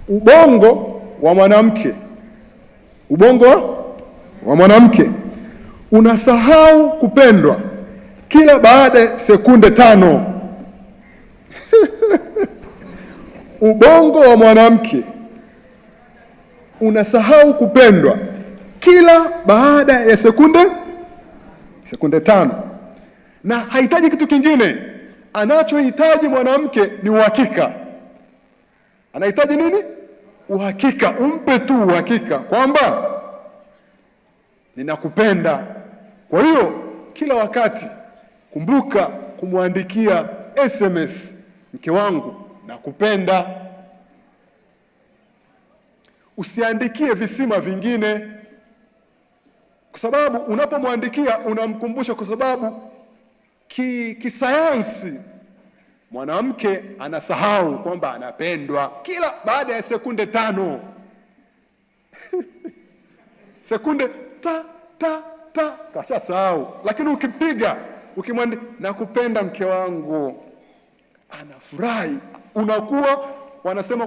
Ubongo wa mwanamke unasahau kupendwa kila baada ya sekunde 5. Ubongo wa mwanamke unasahau kupendwa kila baada ya sekunde 5, na hahitaji kitu kingine. Anachohitaji mwanamke ni uhakika. Anahitaji nini? Uhakika. Umpe tu uhakika kwamba ninakupenda. Kwa hiyo kila wakati kumbuka kumwandikia SMS, mke wangu nakupenda. Usiandikie visima vingine, kwa sababu unapomwandikia unamkumbusha, kwa sababu kisayansi mwanamke anasahau kwamba anapendwa kila baada ya sekunde 5. Sekunde ta kashasahau. Lakini ukipiga ukimwambia nakupenda mke wangu, anafurahi. Unakuwa wanasema